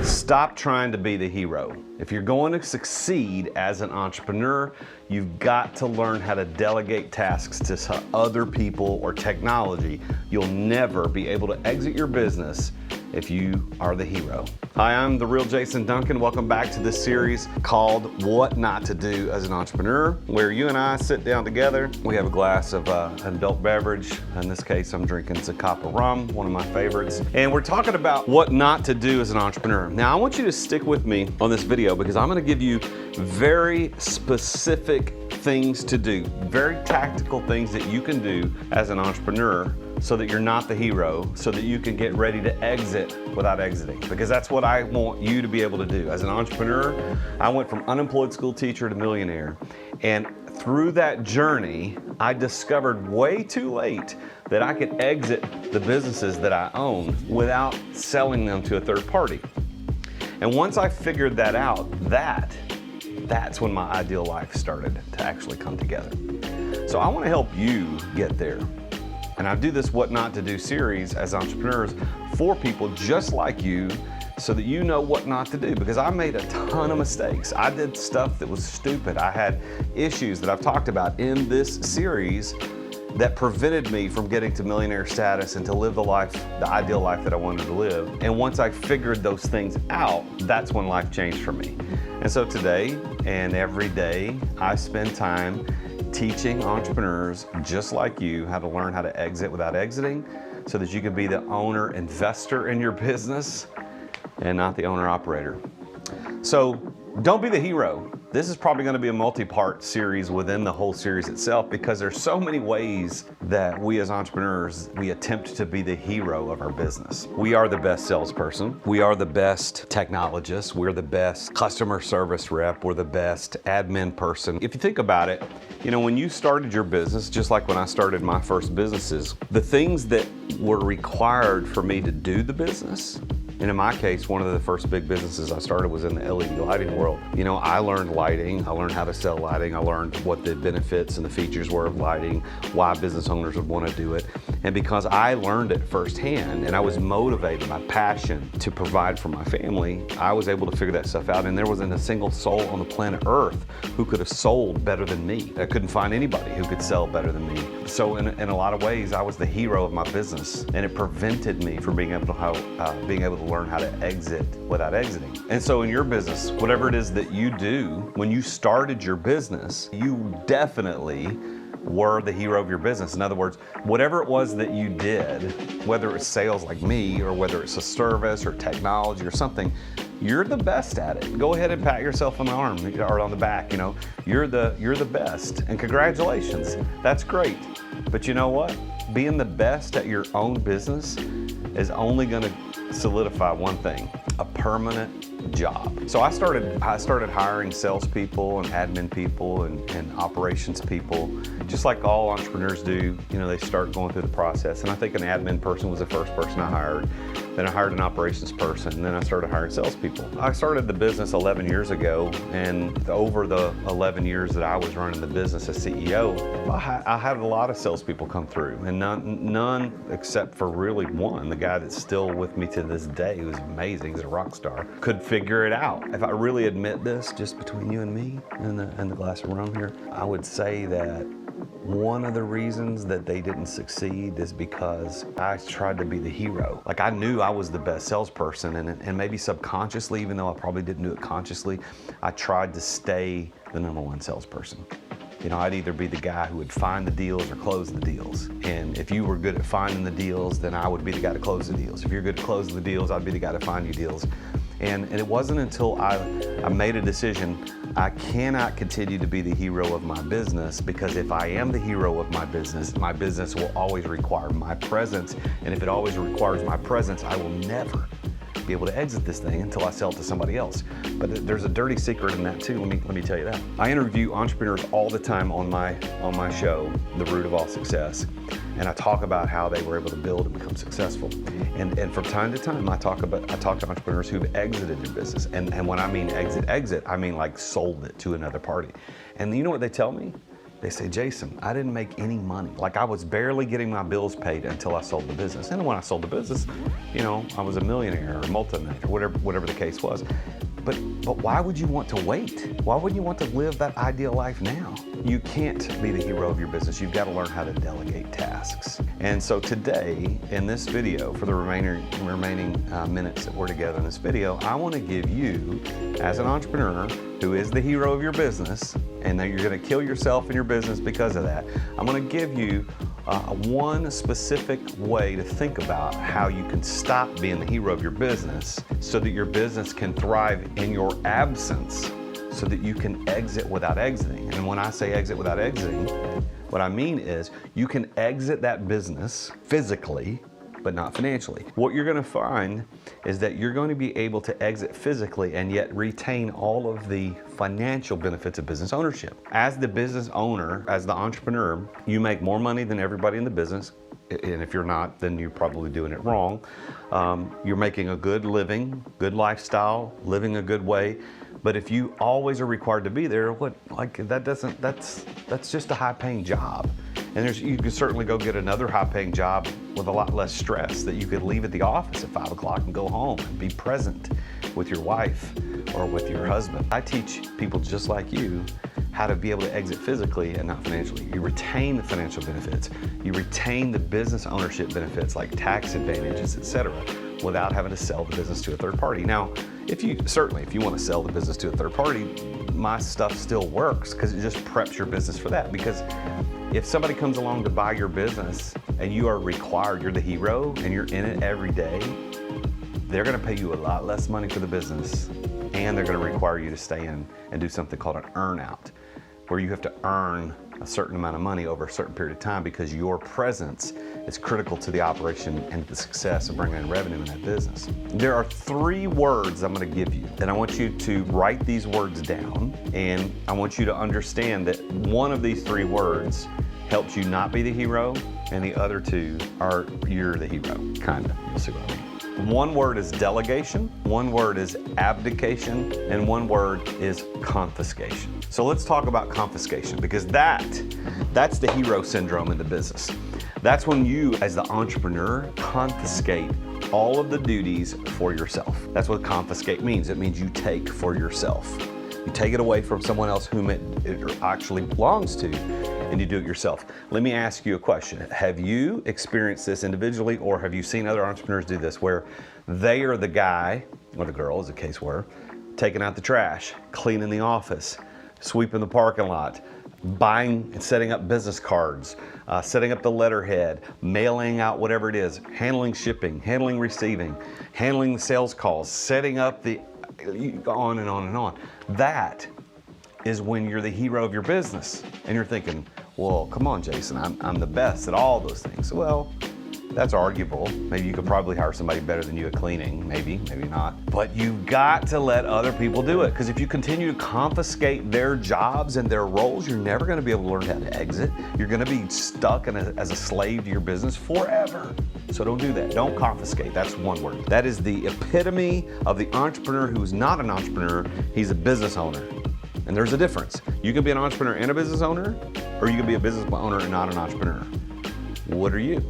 Stop trying to be the hero. If you're going to succeed as an entrepreneur, you've got to learn how to delegate tasks to other people or technology. You'll never be able to exit your business if you are the hero. Hi, I'm the real Jason Duncan. Welcome back to this series called What Not to Do as an Entrepreneur, where you and I sit down together. We have a glass of an adult beverage. In this case, I'm drinking Zacapa rum, one of my favorites. And we're talking about what not to do as an entrepreneur. Now, I want you to stick with me on this video because I'm going to give you very specific things to do, very tactical things that you can do as an entrepreneur so that you're not the hero, so that you can get ready to exit without exiting. Because that's what I want you to be able to do. As an entrepreneur, I went from unemployed school teacher to millionaire. And through that journey, I discovered way too late that I could exit the businesses that I own without selling them to a third party. And once I figured that out, that's when my ideal life started to actually come together. So I want to help you get there. And I do this What Not to Do series as entrepreneurs for people just like you so that you know what not to do, because I made a ton of mistakes. I did stuff that was stupid. I had issues that I've talked about in this series that prevented me from getting to millionaire status and to live the life, the ideal life that I wanted to live. And once I figured those things out, that's when life changed for me. And so today and every day, I spend time teaching entrepreneurs just like you how to learn how to exit without exiting so that you can be the owner investor in your business and not the owner operator. So don't be the hero. This is probably going to be a multi-part series within the whole series itself because there's so many ways that we as entrepreneurs, we attempt to be the hero of our business. We are the best salesperson. We are the best technologist. We're the best customer service rep. We're the best admin person. If you think about it, you know, when you started your business, just like when I started my first businesses, the things that were required for me to do the business, and in my case, one of the first big businesses I started was in the LED lighting world. You know, I learned lighting, I learned how to sell lighting, I learned what the benefits and the features were of lighting, why business owners would want to do it. And because I learned it firsthand and I was motivated, my passion to provide for my family, I was able to figure that stuff out. And there wasn't a single soul on the planet Earth who could have sold better than me. I couldn't find anybody who could sell better than me. So in a lot of ways, I was the hero of my business, and it prevented me from being able to learn how to exit without exiting. And so in your business, whatever it is that you do, when you started your business, you definitely were the hero of your business. In other words, whatever it was that you did, whether it's sales like me or whether it's a service or technology or something, you're the best at it. Go ahead and pat yourself on the arm or on the back, you know. You're the best, and congratulations. That's great. But you know what? Being the best at your own business is only going to solidify one thing: a permanent job. So I started hiring salespeople and admin people and operations people, just like all entrepreneurs do. You know, they start going through the process. And I think an admin person was the first person I hired. Then I hired an operations person, and then I started hiring salespeople. I started the business 11 years ago, and over the 11 years that I was running the business as CEO, I had a lot of salespeople come through, and none except for really one, the guy that's still with me to this day, who's amazing, he's a rock star, could figure it out. If I really admit this, just between you and me and the glass of rum here, I would say that one of the reasons that they didn't succeed is because I tried to be the hero. Like, I knew I was the best salesperson, and maybe subconsciously, even though I probably didn't do it consciously, I tried to stay the #1 salesperson. You know, I'd either be the guy who would find the deals or close the deals. And if you were good at finding the deals, then I would be the guy to close the deals. If you're good at closing the deals, I'd be the guy to find you deals. And it wasn't until I made a decision, I cannot continue to be the hero of my business, because if I am the hero of my business will always require my presence. And if it always requires my presence, I will never be able to exit this thing until I sell it to somebody else. But there's a dirty secret in that too. Let me tell you that. I interview entrepreneurs all the time on my show, The Root of All Success, and I talk about how they were able to build and become successful. And from time to time, I talk to entrepreneurs who've exited their business. And when I mean exit, I mean like sold it to another party. And you know what they tell me? They say, Jason, I didn't make any money. Like I was barely getting my bills paid until I sold the business. And when I sold the business, you know, I was a millionaire or multi-millionaire, whatever the case was. But why would you want to wait? Why wouldn't you want to live that ideal life now? You can't be the hero of your business. You've got to learn how to delegate tasks. And so today, in this video, for the remaining minutes that we're together in this video, I want to give you, as an entrepreneur who is the hero of your business, and that you're going to kill yourself in your business because of that, I'm going to give you one specific way to think about how you can stop being the hero of your business so that your business can thrive in your absence, so that you can exit without exiting. And when I say exit without exiting, what I mean is you can exit that business physically, but not financially. What you're going to find is that you're going to be able to exit physically and yet retain all of the financial benefits of business ownership. As the business owner, as the entrepreneur, you make more money than everybody in the business. And if you're not, then you're probably doing it wrong. You're making a good living, good lifestyle, living a good way. But if you always are required to be there, that's just a high-paying job. And you could certainly go get another high-paying job with a lot less stress that you could leave at the office at 5 o'clock and go home and be present with your wife or with your husband. I teach people just like you how to be able to exit physically and not financially. You retain the financial benefits. You retain the business ownership benefits like tax advantages, etc., without having to sell the business to a third party. Now, if you want to sell the business to a third party, my stuff still works because it just preps your business for that. Because if somebody comes along to buy your business and you are required, you're the hero and you're in it every day, they're going to pay you a lot less money for the business, and they're going to require you to stay in and do something called an earn out, where you have to earn a certain amount of money over a certain period of time because your presence is critical to the operation and the success of bringing in revenue in that business. There are 3 words I'm going to give you, and I want you to write these words down, and I want you to understand that one of these 3 words helps you not be the hero, and the other 2 are you're the hero, kind of. You'll see what I mean. 1 word is delegation, 1 word is abdication, and 1 word is confiscation. So let's talk about confiscation, because that's the hero syndrome in the business. That's when you, as the entrepreneur, confiscate all of the duties for yourself. That's what confiscate means. It means you take for yourself. You take it away from someone else whom it actually belongs to, and you do it yourself. Let me ask you a question. Have you experienced this individually, or have you seen other entrepreneurs do this, where they are the guy, or the girl, as the case were, taking out the trash, cleaning the office, sweeping the parking lot, buying and setting up business cards, setting up the letterhead, mailing out whatever it is, handling shipping, handling receiving, handling the sales calls, setting up the on and on and on. That is when you're the hero of your business and you're thinking, well, come on, Jason, I'm the best at all those things. Well, that's arguable. Maybe you could probably hire somebody better than you at cleaning, maybe not. But you've got to let other people do it, because if you continue to confiscate their jobs and their roles, you're never going to be able to learn how to exit. You're going to be stuck as a slave to your business forever. So don't do that. Don't confiscate. That's 1 word. That is the epitome of the entrepreneur who's not an entrepreneur. He's a business owner. And there's a difference. You can be an entrepreneur and a business owner, or you can be a business owner and not an entrepreneur. What are you?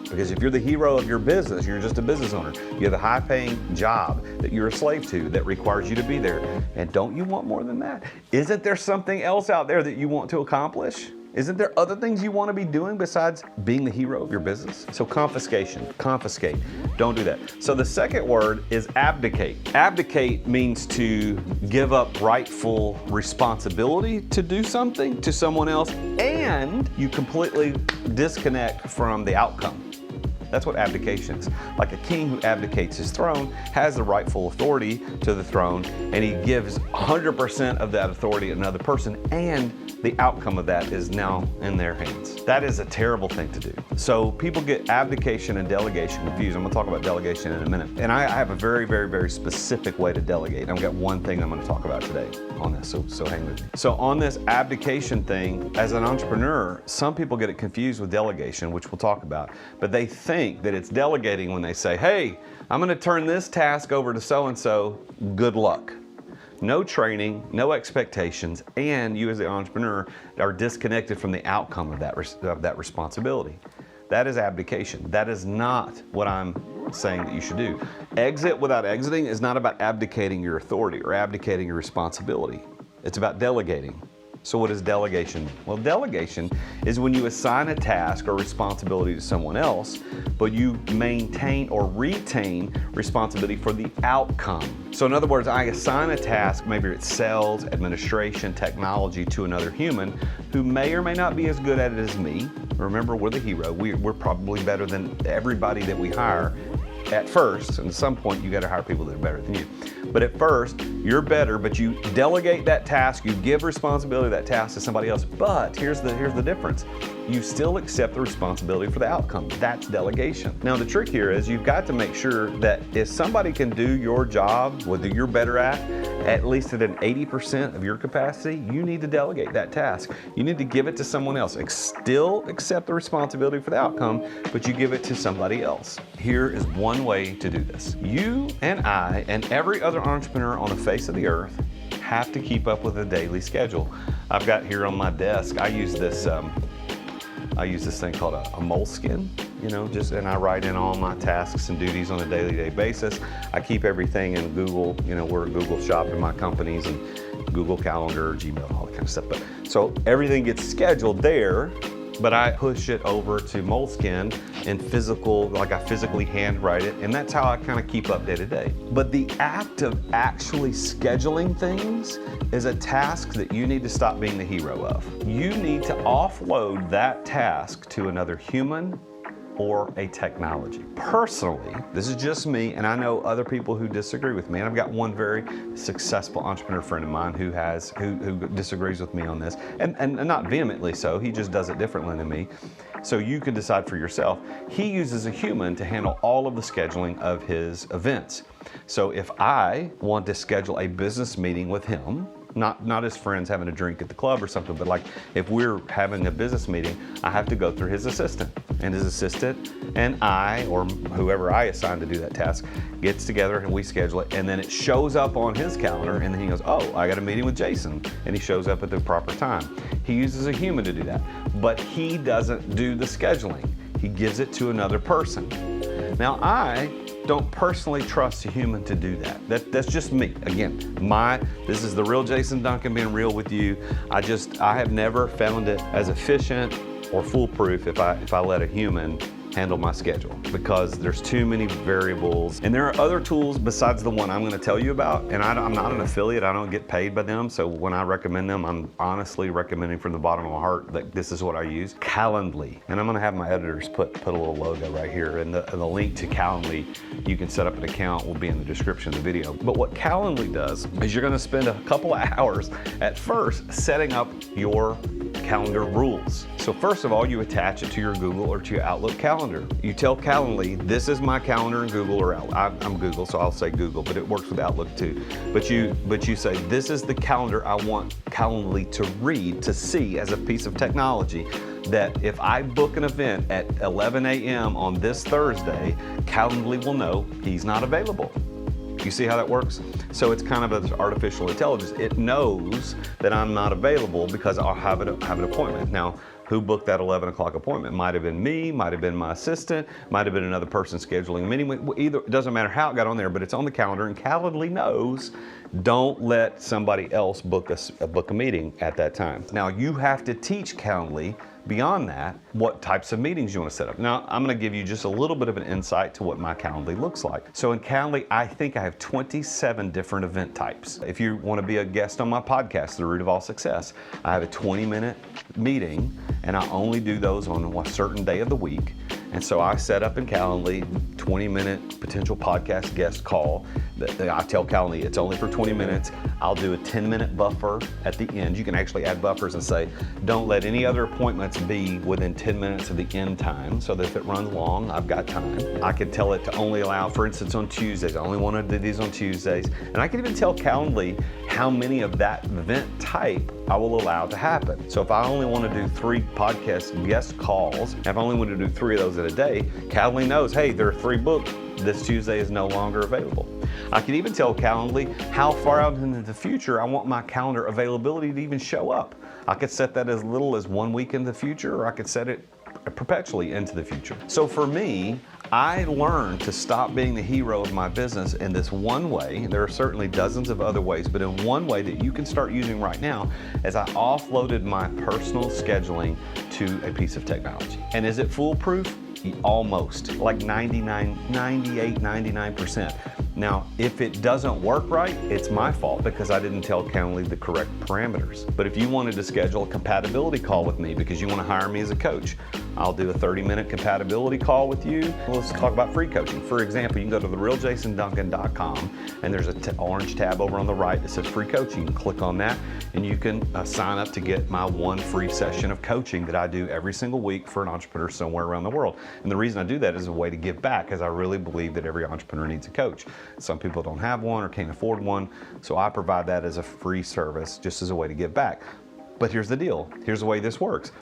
Because if you're the hero of your business, you're just a business owner. You have a high-paying job that you're a slave to that requires you to be there. And don't you want more than that? Isn't there something else out there that you want to accomplish? Isn't there other things you want to be doing besides being the hero of your business? So confiscation, confiscate. Don't do that. So the second word is abdicate. Abdicate means to give up rightful responsibility to do something to someone else, and you completely disconnect from the outcome. That's what abdication is. Like a king who abdicates his throne has the rightful authority to the throne, and he gives 100% of that authority to another person, and the outcome of that is now in their hands. That is a terrible thing to do. So people get abdication and delegation confused. I'm gonna talk about delegation in a minute. And I have a very, very, very specific way to delegate. I've got 1 thing I'm gonna talk about today on this, so hang with me. So on this abdication thing, as an entrepreneur, some people get it confused with delegation, which we'll talk about, but they think that it's delegating when they say, hey, I'm gonna turn this task over to so-and-so, good luck. no training, no expectations, and you as the entrepreneur are disconnected from the outcome of that responsibility. That is abdication. That is not what I'm saying that you should do. Exit without exiting is not about abdicating your authority or abdicating your responsibility. It's about delegating. So what is delegation? Well, delegation is when you assign a task or responsibility to someone else, but you maintain or retain responsibility for the outcome. So in other words, I assign a task, maybe it's sales, administration, technology, to another human who may or may not be as good at it as me. Remember, we're the hero. We're probably better than everybody that we hire at first, and at some point you got to hire people that are better than you. But at first, you're better, but you delegate that task, you give responsibility of that task to somebody else. But here's the difference. You still accept the responsibility for the outcome. That's delegation. Now the trick here is you've got to make sure that if somebody can do your job, whether you're better at least at an 80% of your capacity, you need to delegate that task. You need to give it to someone else. Still accept the responsibility for the outcome, but you give it to somebody else. Here is one way to do this. You and I and every other entrepreneur on the face of the earth have to keep up with a daily schedule. I've got here on my desk, I use this thing called a moleskin, and I write in all my tasks and duties on a daily basis. I keep everything in Google, we're a Google shop in my companies, and Google Calendar, Gmail, all that kind of stuff. So everything gets scheduled there, but I push it over to Moleskin in physical, I physically handwrite it, and that's how I kind of keep up day to day. But the act of actually scheduling things is a task that you need to stop being the hero of. You need to offload that task to another human or a technology. Personally, this is just me, and I know other people who disagree with me, and I've got one very successful entrepreneur friend of mine who disagrees with me on this, and not vehemently so, he just does it differently than me. So you can decide for yourself. He uses a human to handle all of the scheduling of his events. So if I want to schedule a business meeting with him, not as friends having a drink at the club or something, but like if we're having a business meeting, I have to go through his assistant. And his assistant and I, or whoever I assign to do that task, gets together and we schedule it, and then it shows up on his calendar, and then he goes, oh, I got a meeting with Jason, and he shows up at the proper time. He uses a human to do that, but he doesn't do the scheduling. He gives it to another person. Now I don't personally trust a human to do that. That's just me. Again, this is the real Jason Duncan being real with you. I have never found it as efficient or foolproof if I let a human handle my schedule, because there's too many variables. And there are other tools besides the one I'm going to tell you about, and I'm not an affiliate, I don't get paid by them, so when I recommend them, I'm honestly recommending from the bottom of my heart that this is what I use. Calendly, and I'm going to have my editors put a little logo right here, and the link to Calendly, you can set up an account, will be in the description of the video. But what Calendly does is you're going to spend a couple of hours at first setting up your calendar rules. So first of all, you attach it to your Google or to your Outlook calendar. You tell Calendly, this is my calendar in Google or Outlook. I'm Google, so I'll say Google, but it works with Outlook too. But you say, this is the calendar I want Calendly to read, to see as a piece of technology, that if I book an event at 11 a.m. on this Thursday, Calendly will know he's not available. You see how that works? So it's kind of an artificial intelligence. It knows that I'm not available because I'll have an appointment. Now, who booked that 11 o'clock appointment? Might have been me, might have been my assistant, might have been another person scheduling a meeting. Either, it doesn't matter how it got on there, but it's on the calendar, and Calendly knows, don't let somebody else book a meeting at that time. Now, you have to teach Calendly, beyond that, what types of meetings you want to set up. Now, I'm going to give you just a little bit of an insight to what my Calendly looks like. So in Calendly, I think I have 27 different event types. If you want to be a guest on my podcast, The Root of All Success, I have a 20-minute meeting, and I only do those on a certain day of the week. And so I set up in Calendly 20-minute potential podcast guest call. I tell Calendly it's only for 20 minutes. I'll do a 10-minute buffer at the end. You can actually add buffers and say, don't let any other appointments be within 10 minutes of the end time, so that if it runs long, I've got time. I could tell it to only allow, for instance, on Tuesdays. I only want to do these on Tuesdays. And I can even tell Calendly how many of that event type I will allow to happen. So if I only want to do 3 podcast guest calls, if I only want to do 3 of those in a day, Calendly knows, hey, there are 3 booked. This Tuesday is no longer available. I can even tell Calendly how far out into the future I want my calendar availability to even show up. I could set that as little as 1 week in the future, or I could set it perpetually into the future. So for me, I learned to stop being the hero of my business in this one way. There are certainly dozens of other ways, but in one way that you can start using right now, as I offloaded my personal scheduling to a piece of technology. And is it foolproof? Almost, like 99%. Now, if it doesn't work right, it's my fault because I didn't tell Calendly the correct parameters. But if you wanted to schedule a compatibility call with me because you want to hire me as a coach, I'll do a 30-minute compatibility call with you. Let's talk about free coaching. For example, you can go to therealjasonduncan.com and there's an orange tab over on the right that says free coaching. You can click on that and you can sign up to get my 1 free session of coaching that I do every single week for an entrepreneur somewhere around the world. And the reason I do that is a way to give back, because I really believe that every entrepreneur needs a coach. Some people don't have one or can't afford one, so I provide that as a free service just as a way to give back. But here's the deal. Here's the way this works.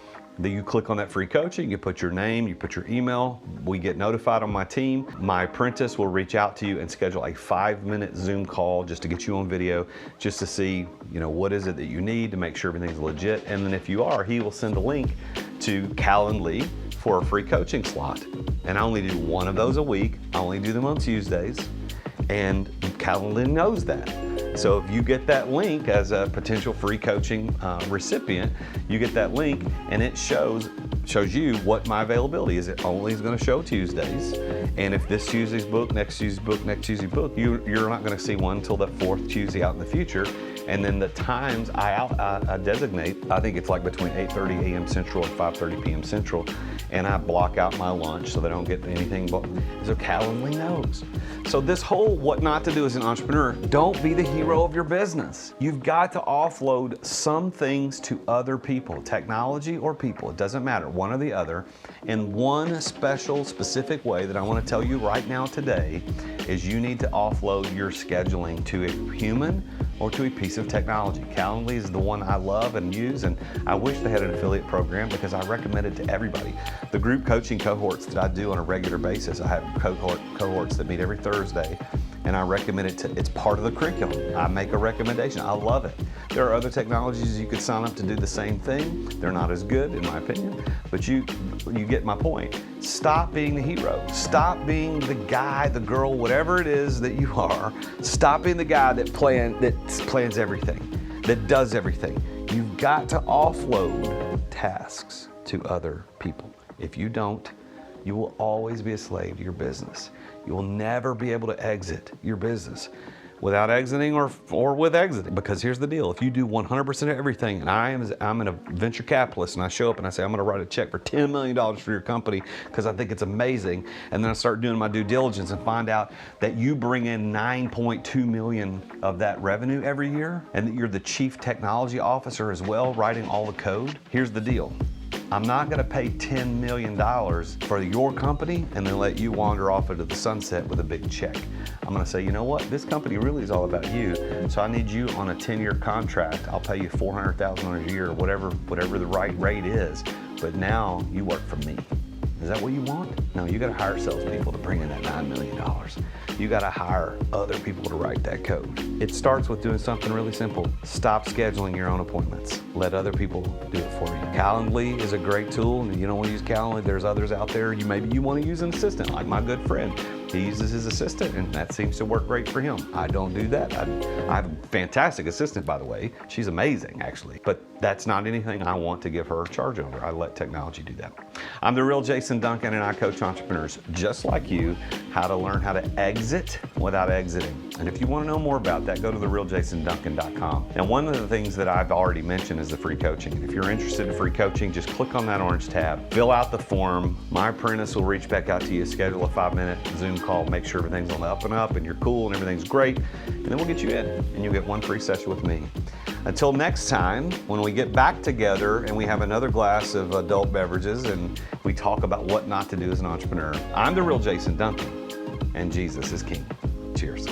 You click on that free coaching, you put your name, you put your email, we get notified on my team. My apprentice will reach out to you and schedule a 5-minute Zoom call just to get you on video, just to see, what is it that you need to make sure everything's legit. And then if you are, he will send a link to Calendly for a free coaching slot. And I only do 1 of those a week. I only do them on Tuesdays. And Calendly knows that. So if you get that link as a potential free coaching recipient, you get that link and it shows you what my availability is. It only is going to show Tuesdays. And if this Tuesday's booked, next Tuesday's booked, next Tuesday's booked, you're not going to see one until the 4th Tuesday out in the future. And then the times I designate, I think it's like between 8:30 a.m. Central and 5:30 p.m. Central. And I block out my lunch so they don't get anything. So Calendly knows. So this whole what not to do as an entrepreneur, don't be the hero of your business. You've got to offload some things to other people, technology or people, it doesn't matter, one or the other. And one special, specific way that I want to tell you right now today is you need to offload your scheduling to a human or to a piece of technology. Calendly is the one I love and use, and I wish they had an affiliate program because I recommend it to everybody. The group coaching cohorts that I do on a regular basis, I have cohorts that meet every Thursday, and I recommend it it's part of the curriculum. I make a recommendation. I love it. There are other technologies you could sign up to do the same thing. They're not as good, in my opinion, but you get my point. Stop being the hero. Stop being the guy, the girl, whatever it is that you are. Stop being the guy that plans everything, that does everything. You've got to offload tasks to other people. If you don't, you will always be a slave to your business. You will never be able to exit your business without exiting or with exiting. Because here's the deal. If you do 100% of everything, and I'm a venture capitalist, and I show up and I say, I'm gonna write a check for $10 million for your company because I think it's amazing. And then I start doing my due diligence and find out that you bring in 9.2 million of that revenue every year, and that you're the chief technology officer as well, writing all the code. Here's the deal. I'm not gonna pay $10 million for your company and then let you wander off into the sunset with a big check. I'm gonna say, you know what? This company really is all about you. So I need you on a 10-year contract. I'll pay you $400,000 a year, whatever the right rate is. But now you work for me. Is that what you want? No, you gotta hire salespeople to bring in that $9 million. You gotta hire other people to write that code. It starts with doing something really simple. Stop scheduling your own appointments. Let other people do it for you. Calendly is a great tool, and you don't wanna use Calendly. There's others out there. Maybe you wanna use an assistant, like my good friend. He uses his assistant, and that seems to work great for him. I don't do that. I have a fantastic assistant, by the way. She's amazing, actually. But that's not anything I want to give her charge over. I let technology do that. I'm the real Jason Duncan, and I coach entrepreneurs just like you how to learn how to exit without exiting. And if you want to know more about that, go to therealjasonduncan.com. And one of the things that I've already mentioned is the free coaching. If you're interested in free coaching, just click on that orange tab, fill out the form. My apprentice will reach back out to you, schedule a 5-minute Zoom call, make sure everything's on the up and up and you're cool and everything's great, and then we'll get you in and you'll get 1 free session with me. Until next time, when we get back together and we have another glass of adult beverages and we talk about what not to do as an entrepreneur, I'm the real Jason Duncan, and Jesus is King. Cheers.